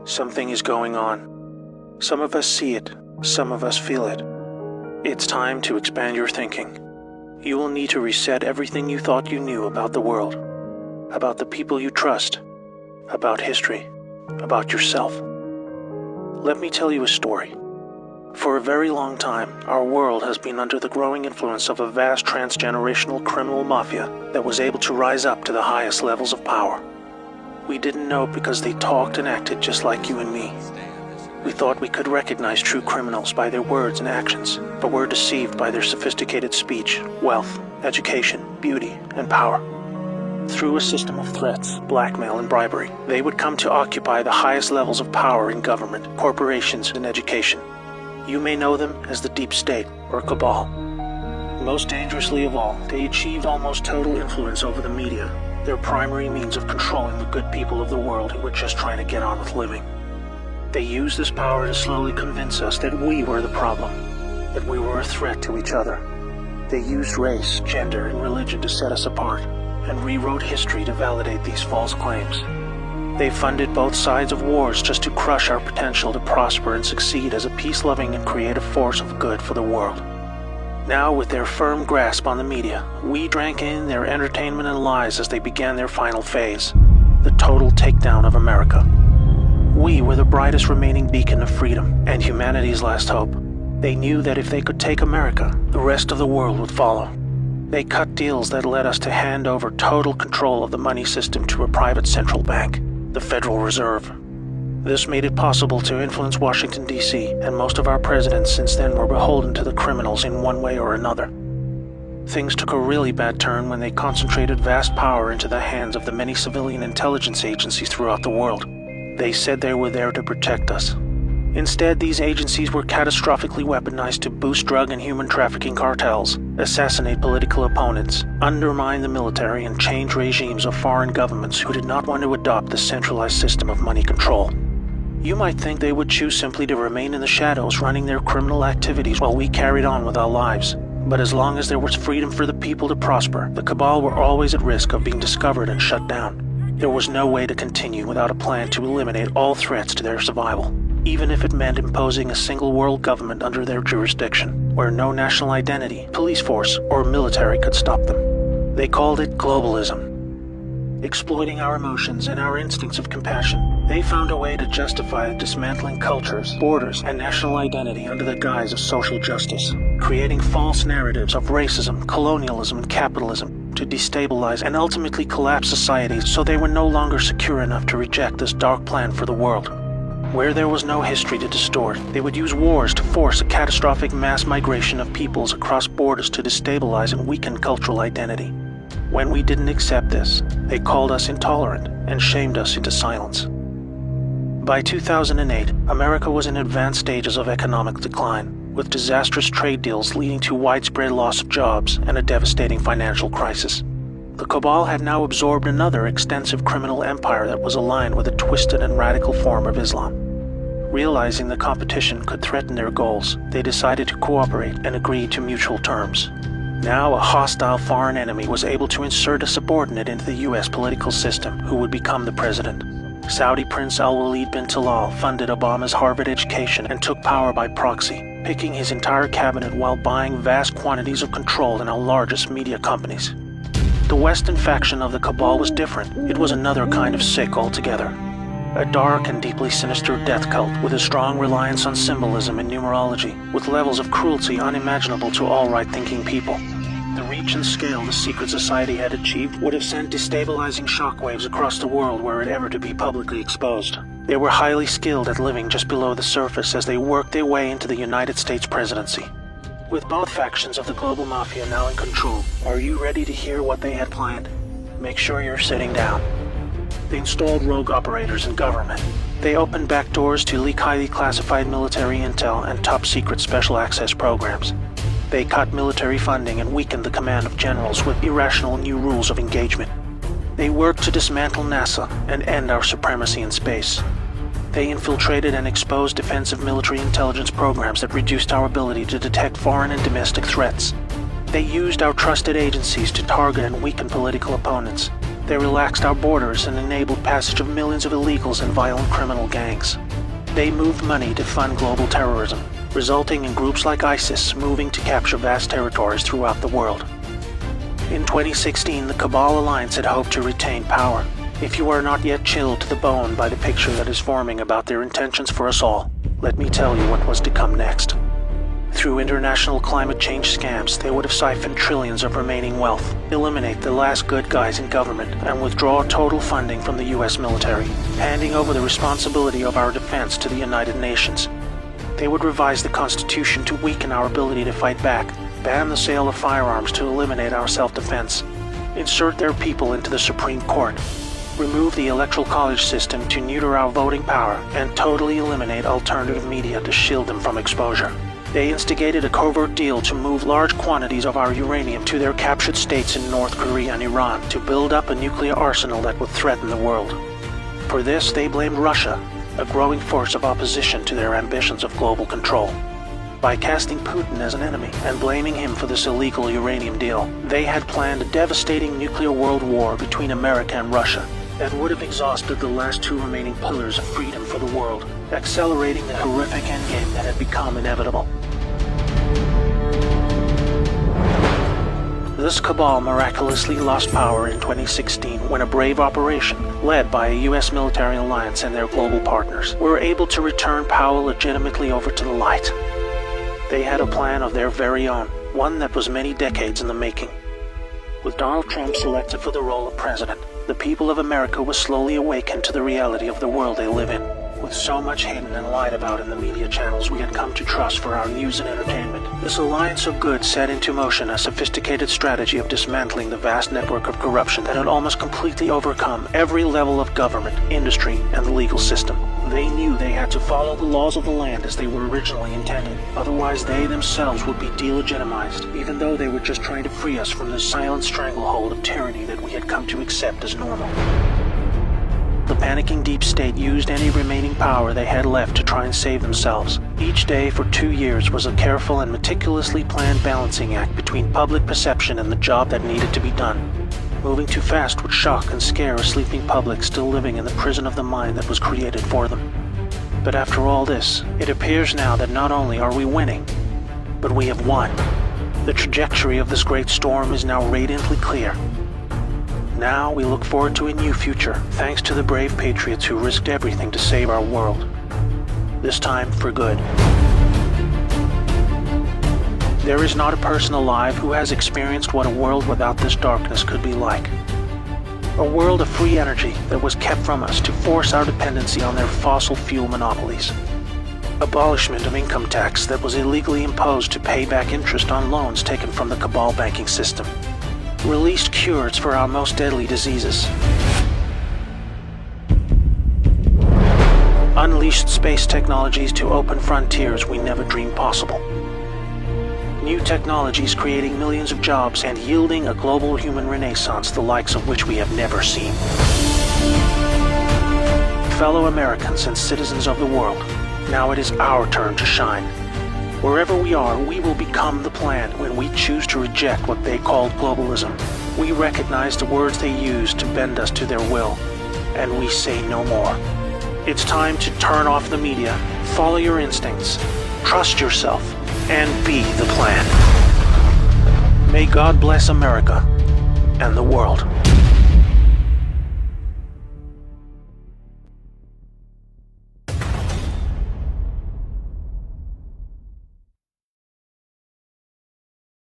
Something is going on. Some of us see it, some of us feel it. It's time to expand your thinking. You will need to reset everything you thought you knew about the world, about the people you trust, about history, about yourself. Let me tell you a story. For a very long time, our world has been under the growing influence of a vast transgenerational criminal mafia that was able to rise up to the highest levels of power. We didn't know because they talked and acted just like you and me. We thought we could recognize true criminals by their words and actions, but were deceived by their sophisticated speech, wealth, education, beauty, and power. Through a system of threats, blackmail, and bribery, they would come to occupy the highest levels of power in government, corporations, and education. You may know them as the Deep State or Cabal. Most dangerously of all, they achieved almost total influence over the media, their primary means of controlling the good people of the world who were just trying to get on with living. They used this power to slowly convince us that we were the problem, that we were a threat to each other. They used race, gender, and religion to set us apart, and rewrote history to validate these false claims. They funded both sides of wars just to crush our potential to prosper and succeed as a peace-loving and creative force of good for the world. Now, with their firm grasp on the media, we drank in their entertainment and lies as they began their final phase, the total takedown of America. We were the brightest remaining beacon of freedom and humanity's last hope. They knew that if they could take America, the rest of the world would follow. They cut deals that led us to hand over total control of the money system to a private central bank, the Federal Reserve. This made it possible to influence Washington, D.C., and most of our presidents since then were beholden to the criminals in one way or another. Things took a really bad turn when they concentrated vast power into the hands of the many civilian intelligence agencies throughout the world. They said they were there to protect us. Instead, these agencies were catastrophically weaponized to boost drug and human trafficking cartels, assassinate political opponents, undermine the military, and change regimes of foreign governments who did not want to adopt the centralized system of money control. You might think they would choose simply to remain in the shadows running their criminal activities while we carried on with our lives. But as long as there was freedom for the people to prosper, the Cabal were always at risk of being discovered and shut down. There was no way to continue without a plan to eliminate all threats to their survival, even if it meant imposing a single world government under their jurisdiction, where no national identity, police force, or military could stop them. They called it globalism. Exploiting our emotions and our instincts of compassion, they found a way to justify dismantling cultures, borders, and national identity under the guise of social justice, creating false narratives of racism, colonialism, and capitalism to destabilize and ultimately collapse societies so they were no longer secure enough to reject this dark plan for the world. Where there was no history to distort, they would use wars to force a catastrophic mass migration of peoples across borders to destabilize and weaken cultural identity. When we didn't accept this, they called us intolerant and shamed us into silence. By 2008, America was in advanced stages of economic decline, with disastrous trade deals leading to widespread loss of jobs and a devastating financial crisis. The Cabal had now absorbed another extensive criminal empire that was aligned with a twisted and radical form of Islam. Realizing the competition could threaten their goals, they decided to cooperate and agree to mutual terms. Now a hostile foreign enemy was able to insert a subordinate into the U.S. political system who would become the president. Saudi Prince Al-Walid bin Talal funded Obama's Harvard education and took power by proxy, picking his entire cabinet while buying vast quantities of control in our largest media companies. The Western faction of the Cabal was different. It was another kind of sick altogether. A dark and deeply sinister death cult with a strong reliance on symbolism and numerology, with levels of cruelty unimaginable to all right-thinking people. The reach and scale the secret society had achieved would have sent destabilizing shockwaves across the world were it ever to be publicly exposed. They were highly skilled at living just below the surface as they worked their way into the United States presidency. With both factions of the global mafia now in control, are you ready to hear what they had planned? Make sure you're sitting down. They installed rogue operators in government. They opened back doors to leak highly classified military intel and top-secret special access programs. They cut military funding and weakened the command of generals with irrational new rules of engagement. They worked to dismantle NASA and end our supremacy in space. They infiltrated and exposed defensive military intelligence programs that reduced our ability to detect foreign and domestic threats. They used our trusted agencies to target and weaken political opponents. They relaxed our borders and enabled passage of millions of illegals and violent criminal gangs. They moved money to fund global terrorism, resulting in groups like ISIS moving to capture vast territories throughout the world. In 2016, the Cabal Alliance had hoped to retain power. If you are not yet chilled to the bone by the picture that is forming about their intentions for us all, let me tell you what was to come next. Through international climate change scams, they would have siphoned trillions of remaining wealth, eliminate the last good guys in government, and withdraw total funding from the US military, handing over the responsibility of our defense to the United Nations. They would revise the Constitution to weaken our ability to fight back, ban the sale of firearms to eliminate our self-defense, insert their people into the Supreme Court, remove the Electoral College system to neuter our voting power, and totally eliminate alternative media to shield them from exposure. They instigated a covert deal to move large quantities of our uranium to their captured states in North Korea and Iran to build up a nuclear arsenal that would threaten the world. For this, they blamed Russia, a growing force of opposition to their ambitions of global control. By casting Putin as an enemy and blaming him for this illegal uranium deal, they had planned a devastating nuclear world war between America and Russia that would have exhausted the last two remaining pillars of freedom for the world, accelerating the horrific endgame that had become inevitable. This cabal miraculously lost power in 2016 when a brave operation, led by a US military alliance and their global partners, were able to return power legitimately over to the light. They had a plan of their very own, one that was many decades in the making. With Donald Trump selected for the role of president, the people of America was slowly awakened to the reality of the world they live in. With so much hidden and lied about in the media channels we had come to trust for our news and entertainment, this alliance of good set into motion a sophisticated strategy of dismantling the vast network of corruption that had almost completely overcome every level of government, industry, and the legal system. They knew they had to follow the laws of the land as they were originally intended, otherwise they themselves would be delegitimized, even though they were just trying to free us from the silent stranglehold of tyranny that we had come to accept as normal. The panicking deep state used any remaining power they had left to try and save themselves. Each day for 2 years was a careful and meticulously planned balancing act between public perception and the job that needed to be done. Moving too fast would shock and scare a sleeping public still living in the prison of the mind that was created for them. But after all this, it appears now that not only are we winning, but we have won. The trajectory of this great storm is now radiantly clear. Now we look forward to a new future, thanks to the brave patriots who risked everything to save our world. This time for good. There is not a person alive who has experienced what a world without this darkness could be like. A world of free energy that was kept from us to force our dependency on their fossil fuel monopolies. Abolishment of income tax that was illegally imposed to pay back interest on loans taken from the Cabal banking system. Released cures for our most deadly diseases. Unleashed space technologies to open frontiers we never dreamed possible. New technologies creating millions of jobs and yielding a global human renaissance the likes of which we have never seen. Fellow Americans and citizens of the world, now it is our turn to shine. Wherever we are, we will become the plan when we choose to reject what they called globalism. We recognize the words they use to bend us to their will, and we say no more. It's time to turn off the media, follow your instincts, trust yourself, and be the plan. May God bless America and the world.